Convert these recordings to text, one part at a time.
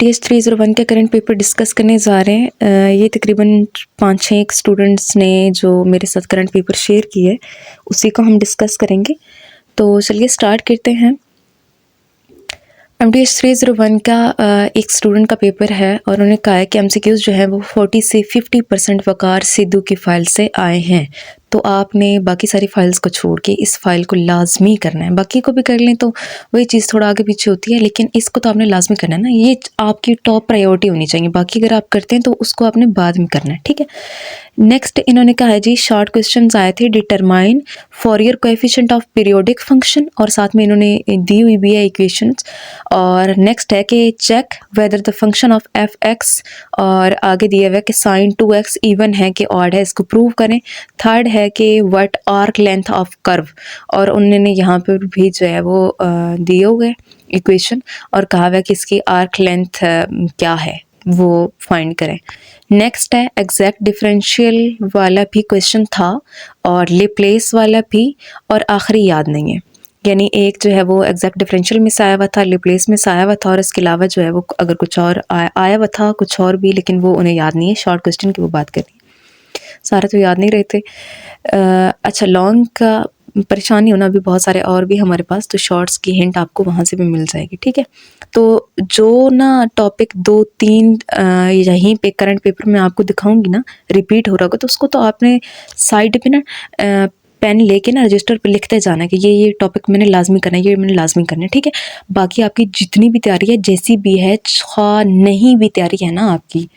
TH301 के current paper discuss करने जा रहे हैं। ये तकरीबन 5-6 स्टूडेंट्स ने जो मेरे साथ करंट पेपर शेयर किए उसी को हम डिस्कस करेंगे। तो चलिए स्टार्ट करते हैं। TH301 का एक स्टूडेंट का पेपर है और उन्होंने कहा है कि MCQs जो है वो 40 से 50% वकार सिद्धू की फ़ाइल से आए हैं। तो आपने बाकी सारी फ़ाइल्स को छोड़ के इस फ़ाइल को लाजमी करना है। बाकी को भी कर लें तो वही चीज़ थोड़ा आगे पीछे होती है, लेकिन इसको तो आपने लाजमी करना है ना। ये आपकी टॉप प्रायोरिटी होनी चाहिए। बाकी अगर आप करते हैं तो उसको आपने बाद में करना है, ठीक है। नेक्स्ट इन्होंने कहा है जी, शॉर्ट क्वेश्चंस आए थे, determine फॉरियर coefficient of periodic function, और साथ में इन्होंने दी हुई भी है इक्वेशंस। और नेक्स्ट है कि check whether the function of F X, और आगे दिया हुआ है कि साइन 2x इवन है कि ऑड है, इसको प्रूव करें। थर्ड है कि what arc length of curve, और उन्होंने यहाँ पर भी जो है वो दिए हुए इक्वेशन और कहा हुआ है कि इसकी आर्क लेंथ क्या है वो फाइंड करें। नेक्स्ट है एग्जैक्ट डिफरेंशियल वाला भी क्वेश्चन था और लेप्लेस वाला भी, और आखिरी याद नहीं है। यानी एक जो है वो एग्जैक्ट डिफरेंशियल में से आया हुआ था, लेप्लेस में से आया हुआ था, और इसके अलावा जो है वो अगर कुछ और आया हुआ था कुछ और भी, लेकिन वो उन्हें याद नहीं है। शॉर्ट क्वेश्चन की वो बात करनी है, सारे तो याद नहीं रहते। अच्छा, लॉन्ग का परेशानी होना, अभी बहुत सारे और भी हमारे पास, तो शॉर्ट्स की हिंट आपको वहाँ से भी मिल जाएगी, ठीक है। तो जो ना टॉपिक 2-3 यहीं पे करंट पेपर में आपको दिखाऊंगी ना रिपीट हो रहा होगा, तो उसको तो आपने साइड पे ना पेन लेके ना रजिस्टर पे लिखते जाना है कि ये टॉपिक मैंने लाजमी करना है, ये मैंने लाजमी करना है, ठीक है। बाकी आपकी जितनी भी तैयारी है, जैसी भी है, नहीं भी तैयारी है ना आपकी,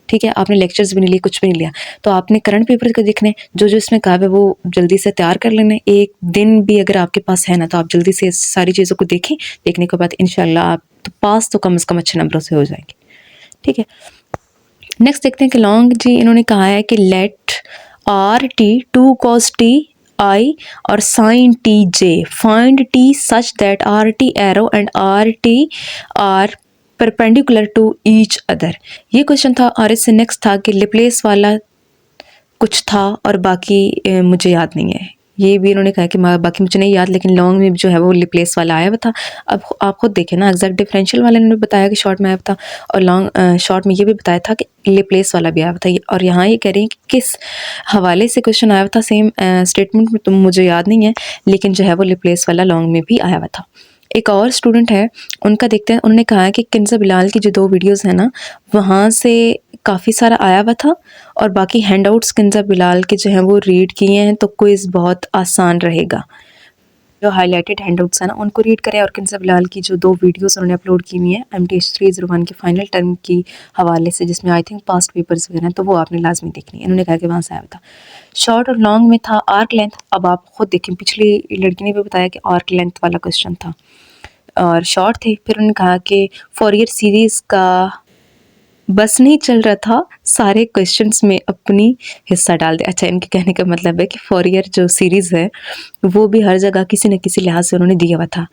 ठीक है, आपने लेक्चर्स भी नहीं लिए, कुछ भी नहीं लिया, तो आपने करंट पेपर को देखने, जो इसमें कहा है वो जल्दी से तैयार कर लेना। एक दिन भी अगर आपके पास है ना, तो आप जल्दी से सारी चीज़ों को देखें। देखने के बाद इंशाल्लाह आप तो पास तो कम से कम अच्छे नंबरों से हो जाएंगे, ठीक है। नेक्स्ट देखते हैं कि लॉन्ग जी इन्होंने कहा है कि let RT 2 cos t I और sin TJ find T such that RT arrow and RT are perpendicular to each other. ये क्वेश्चन था। और इससे नेक्स्ट था कि लेप्लेस वाला कुछ था और बाकी मुझे याद नहीं है। ये भी इन्होंने कहा कि बाकी मुझे नहीं याद, लेकिन लॉन्ग में जो है वो लेप्लेस वाला आया हुआ था। अब आप खुद देखें ना, एग्जैक्ट डिफरेंशियल वाले ने बताया कि शॉर्ट में आया था, और लॉन्ग शॉर्ट में ये भी बताया था कि लेप्लेस वाला भी आया था। और यहाँ ये कह रही हैं कि किस हवाले से क्वेश्चन आया था, सेम स्टेटमेंट में, तो मुझे याद नहीं है, लेकिन जो है वो लेप्लेस वाला लॉन्ग में भी आया हुआ था। एक और स्टूडेंट है, उनका देखते हैं। उन्होंने कहा है कि किंजा बिलाल की जो 2 वीडियोस हैं ना, वहाँ से काफ़ी सारा आया हुआ था, और बाकी हैंडआउट्स किंजा बिलाल के जो हैं वो रीड किए हैं, तो क्विज़ बहुत आसान रहेगा। जो हाईलाइटेड हैंडआउट्स हैं ना, उनको रीड करें, और किंजा बिलाल की जो 2 वीडियोस उन्होंने अपलोड की हुई हैं MTH301 के फाइनल टर्म की हवाले से, जिसमें आई थिंक पास्ट पेपर्स वगैरह हैं, तो वो आपने लाजमी देखनी है। इन्होंने कहा कि वहाँ से आया था। शॉर्ट और लॉन्ग में था आर्क लेंथ। अब आप खुद देखें, पिछली लड़की ने भी बताया कि आर्क लेंथ वाला क्वेश्चन था और शॉर्ट थे। फिर उन्होंने कहा कि फॉरियर सीरीज़ का बस नहीं चल रहा था, सारे क्वेश्चंस में अपनी हिस्सा डाल दे। अच्छा, इनके कहने का मतलब है कि फॉरियर जो सीरीज़ है वो भी हर जगह किसी न किसी लिहाज से उन्होंने दिया हुआ था।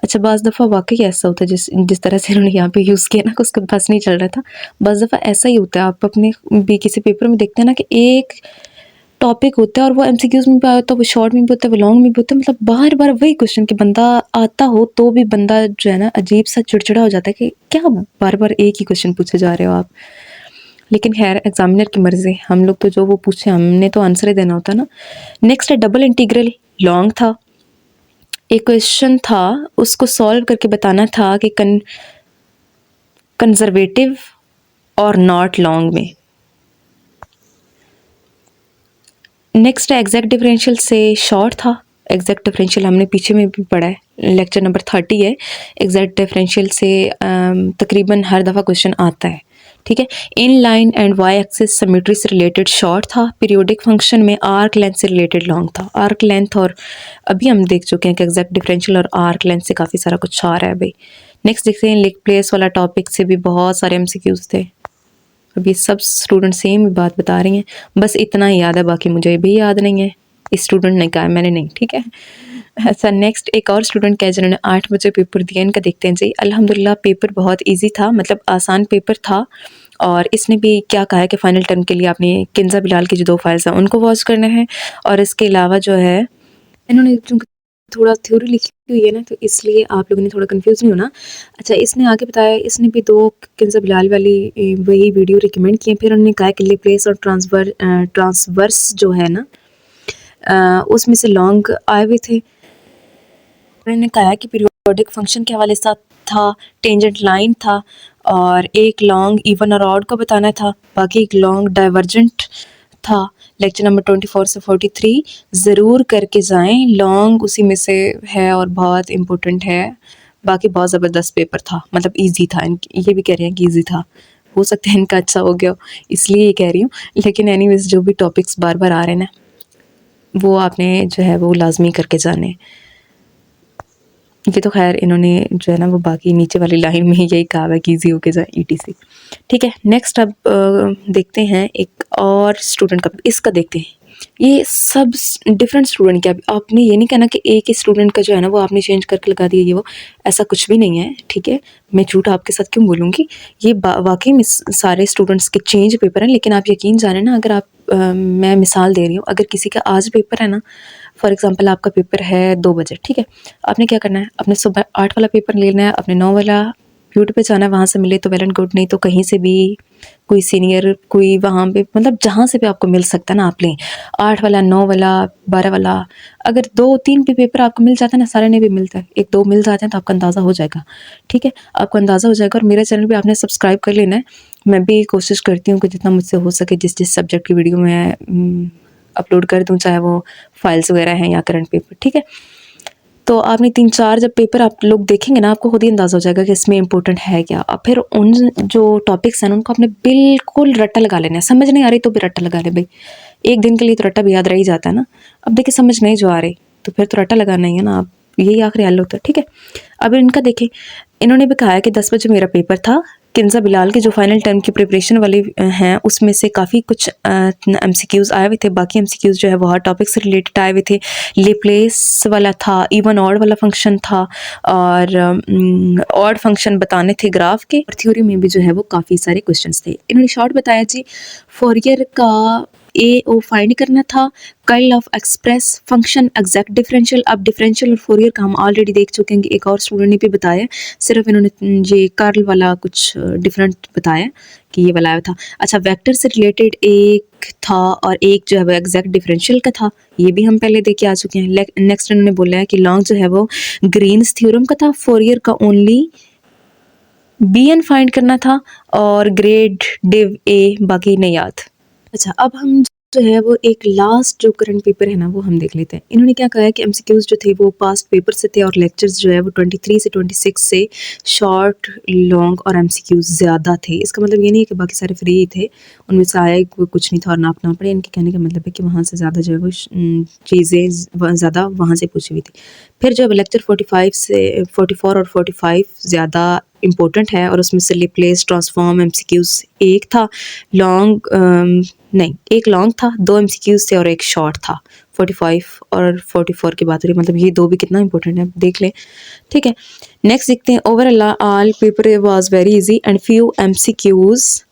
अच्छा, बाज़ दफ़ा वाकई ऐसा होता है, जिस तरह से इन्होंने यहाँ पे यूज़ किया ना कि उसका बस नहीं चल रहा था, बाज़ दफ़ा ऐसा ही होता है। आप अपने भी किसी पेपर में देखते हैं ना कि एक टॉपिक होता है और वो MCQs में भी आता है, वो शॉर्ट में भी होता है, वो लॉन्ग में भी होता है, मतलब बार बार वही क्वेश्चन कि बंदा आता हो तो भी बंदा जो है ना अजीब सा चिड़चिड़ा हो जाता है कि क्या बार बार एक ही क्वेश्चन पूछे जा रहे हो आप। लेकिन खैर, एग्जामिनर की मर्जी, हम लोग तो जो वो पूछे हमने तो आंसर ही देना होता है ना। नेक्स्ट है डबल इंटीग्रल। लॉन्ग था, एक क्वेश्चन था, उसको सॉल्व करके बताना था कि कंजर्वेटिव और नॉट लॉन्ग में। नेक्स्ट है एग्जैक्ट डिफरेंशियल से शॉर्ट था। एग्जैक्ट डिफरेंशियल हमने पीछे में भी पढ़ा है, लेक्चर नंबर 30 है। एग्जैक्ट डिफरेंशियल से तकरीबन हर दफ़ा क्वेश्चन आता है, ठीक है। इन line and Y axis symmetry से रिलेटेड शॉर्ट था। पीरियोडिक फंक्शन में आर्क लेंथ से रिलेटेड लॉन्ग था। आर्क लेंथ और अभी हम देख चुके हैं कि एग्जैक्ट डिफरेंशियल और आर्क लेंथ से काफ़ी सारा कुछ आ रहा है भाई। नेक्स्ट देखते हैं लेप्लेस वाला टॉपिक से भी बहुत सारे MCQs थे। अब ये सब स्टूडेंट सेम बात बता रही हैं, बस इतना ही याद है, बाकी मुझे भी याद नहीं है। इस स्टूडेंट ने कहा, मैंने नहीं, ठीक है। अच्छा, नेक्स्ट एक और स्टूडेंट का है जिन्होंने 8 बजे पेपर दिया। इनका देखते हैं जी। अल्हम्दुलिल्लाह पेपर बहुत इजी था, मतलब आसान पेपर था। और इसने भी क्या कहा है कि फाइनल टर्म के लिए आपने किंजा बिलाल की जो 2 फाइल्स हैं उनको वॉच करना है, और इसके अलावा जो है इन्होंने थोड़ा थ्योरी लिखी हुई है ना, तो इसलिए आप लोगों ने थोड़ा कंफ्यूज नहीं होना। अच्छा, इसने आगे बताया, इसने भी 2 कंज़ा बिलाल वाली वही वीडियो रिकमेंड किए। फिर उन्होंने कहा कि रिप्लेस और ट्रांसवर्स जो है ना, उसमें से लॉन्ग आए हुए थे। उन्होंने कहा कि पीरियोडिक फंक्शन के हवाले साथ था, टेंजेंट लाइन था, और एक लॉन्ग इवन और ऑड को बताना था, बाकी एक लॉन्ग डाइवर्जेंट था। लेक्चर नंबर 24 से 43 ज़रूर करके जाएं, लॉन्ग उसी में से है और बहुत इम्पोर्टेंट है। बाकी बहुत ज़बरदस्त पेपर था, मतलब ईजी था। ये भी कह रहे हैं कि ईजी था, हो सकता है इनका अच्छा हो गया हो, इसलिए ये कह रही हूँ। लेकिन एनीवेज जो भी टॉपिक्स बार बार आ रहे हैं ना, वो आपने जो है वो लाजमी करके जाने। ये तो खैर इन्होंने जो है ना वो बाकी नीचे वाली लाइन में यही कहा है कि ईजी होके जाए ETC। ठीक है, नेक्स्ट अब देखते हैं एक और स्टूडेंट का, इसका देखते हैं। ये सब डिफरेंट स्टूडेंट क्या, आपने ये नहीं कहना कि एक ही स्टूडेंट का जो है ना वो आपने चेंज करके लगा दिया, ये वो, ऐसा कुछ भी नहीं है। ठीक है, मैं झूठ आपके साथ क्यों बोलूँगी, ये वाकई में सारे स्टूडेंट्स के चेंज पेपर हैं। लेकिन आप यकीन जाने ना, अगर आप मैं मिसाल दे रही हूँ, अगर किसी का आज पेपर है ना, फॉर एग्जांपल आपका पेपर है 2 बजे, ठीक है, आपने क्या करना है, अपने सुबह 8 वाला पेपर लेना है, अपने 9 वाला यूट्यूब पे जाना है, वहाँ से मिले तो वेल एंड गुड, नहीं तो कहीं से भी कोई सीनियर, कोई वहाँ पे, मतलब जहाँ से भी आपको मिल सकता है ना, आप लें। 8 वाला, 9 वाला, 12 वाला, अगर 2-3 भी पेपर आपको मिल जाता है ना, सारे नहीं भी मिलता है, 1-2 मिल जाते हैं तो आपका अंदाज़ा हो जाएगा। ठीक है, आपको अंदाज़ा हो जाएगा। और मेरे चैनल पे आपने सब्सक्राइब कर लेना है। मैं भी कोशिश करती हूँ कि जितना मुझसे हो सके जिस सब्जेक्ट की वीडियो मैं अपलोड कर दूँ, चाहे वो फाइल्स वगैरह हैं या करंट पेपर। ठीक है, तो आपने 3-4 जब पेपर आप लोग देखेंगे ना, आपको खुद ही अंदाज़ा हो जाएगा कि इसमें इंपॉर्टेंट है क्या। अब फिर उन जो टॉपिक्स हैं उनको आपने बिल्कुल रट्टा लगा लेना है। समझ नहीं आ रही तो भी रट्टा लगा ले भाई, एक दिन के लिए तो रट्टा भी याद रह ही जाता है ना। अब देखिए समझ नहीं जो आ रही तो फिर तो रट्टा लगाना ही है ना, आप यही आखिरी हल होता है। ठीक है, अब इनका देखें, इन्होंने भी कहा है कि 10 बजे मेरा पेपर था। किन्जा बिलाल के जो फाइनल टर्म की प्रिपरेशन वाले हैं उसमें से काफ़ी कुछ MCQs आए हुए थे। बाकी MCQs जो है वो हर टॉपिक से रिलेटेड आए हुए थे। रिप्लेस वाला था, इवन ऑड वाला फंक्शन था, और ऑड फंक्शन बताने थे ग्राफ के, और थ्योरी में भी जो है वो काफ़ी सारे क्वेश्चंस थे। इन्होंने शॉर्ट बताया जी, फोरियर का AO फाइंड करना था, curl of express function, exact differential. अब डिफरेंशियल और फोरियर का हम ऑलरेडी देख चुके हैं कि एक और स्टूडेंट ने भी बताया, सिर्फ इन्होंने ये कर्ल वाला कुछ डिफरेंट बताया कि ये वाला आया था। अच्छा, वेक्टर से रिलेटेड एक था और एक जो है वो एग्जैक्ट डिफरेंशियल का था, ये भी हम पहले देख के आ चुके हैं। नेक्स्ट इन्होंने बोला है कि लॉन्ग जो है वो ग्रीन्स थ्योरम का था, फोरियर का ओनली BN फाइंड करना था, और ग्रेड डिव A बाकी नहीं याद। अच्छा, अब हम जो है वो एक लास्ट जो करंट पेपर है ना वो हम देख लेते हैं। इन्होंने क्या कहा है कि MCQs जो थे वो पास्ट पेपर से थे, और लेक्चर्स जो है वो 23 से 26 से शॉर्ट, लॉन्ग और MCQs ज़्यादा थे। इसका मतलब ये नहीं है कि बाकी सारे फ्री ही थे, उनमें से आया कोई कुछ नहीं था और नापना पड़े। इनके कहने का मतलब है कि वहाँ से ज़्यादा जो है वो चीज़ें ज़्यादा वहाँ से पूछी हुई थी। फिर जो है लेक्चर 45 से 44 और 45 ज़्यादा इम्पोर्टेंट है, और उसमें से रिप्लेस, ट्रांसफॉर्म, MCQs एक था। लॉन्ग नहीं, एक लॉन्ग था, 2 MCQs थे और एक शॉर्ट था। 45 और 44 की बात हो रही, मतलब ये 2 भी कितना इंपॉर्टेंट है, देख लें। ठीक है, नेक्स्ट देखते हैं। Overall all paper was very easy and few MCQs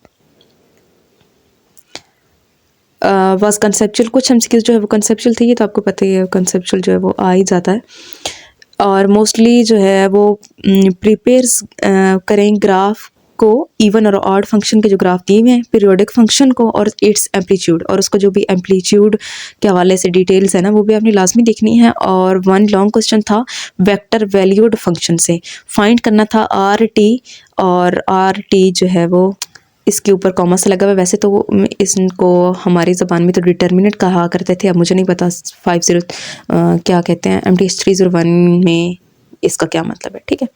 was conceptual. कुछ MCQs जो है वो कंसेप्चुअल थे, ये तो आपको पता ही है, कंसेप्चुअल जो है वो आ ही जाता है। और मोस्टली जो है वो प्रिपेयर्स करें ग्राफ को, इवन और ऑड फंक्शन के जो ग्राफ दिए हुए हैं, पीरियोडिक फंक्शन को और इट्स एम्पलीट्यूड, और उसको जो भी एम्पलीट्यूड के हवाले से डिटेल्स है ना वो भी आपने लाजमी देखनी है। और 1 लॉन्ग क्वेश्चन था वेक्टर वैल्यूड फंक्शन से, फाइंड करना था RT, और RT जो है वो इसके ऊपर कॉमा से लगा हुआ है। वैसे तो इसको हमारी ज़बान में तो डिटर्मिनेंट कहा करते थे, अब मुझे नहीं पता 50 क्या कहते हैं MTH 301 में इसका क्या मतलब है। ठीक है,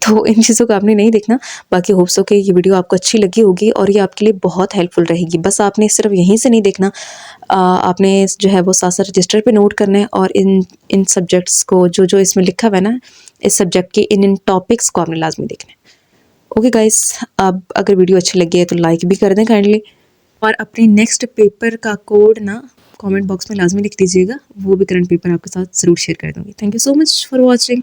तो इन चीज़ों को आपने नहीं देखना। बाकी होप्स हो कि ये वीडियो आपको अच्छी लगी होगी और ये आपके लिए बहुत हेल्पफुल रहेगी। बस आपने सिर्फ यहीं से नहीं देखना, आपने जो है वो साथ साथ रजिस्टर पे नोट करना है, और इन सब्जेक्ट्स को जो इसमें लिखा हुआ है ना, इस सब्जेक्ट के इन टॉपिक्स को आपने लाजमी देखना है। ओके गाइस, अब अगर वीडियो अच्छी लगी है तो लाइक भी कर दें काइंडली, और अपने नेक्स्ट पेपर का कोड ना कमेंट बॉक्स में लाजमी लिख दीजिएगा, वो भी करंट पेपर आपके साथ ज़रूर शेयर कर दूँगी। Thank you so much for watching.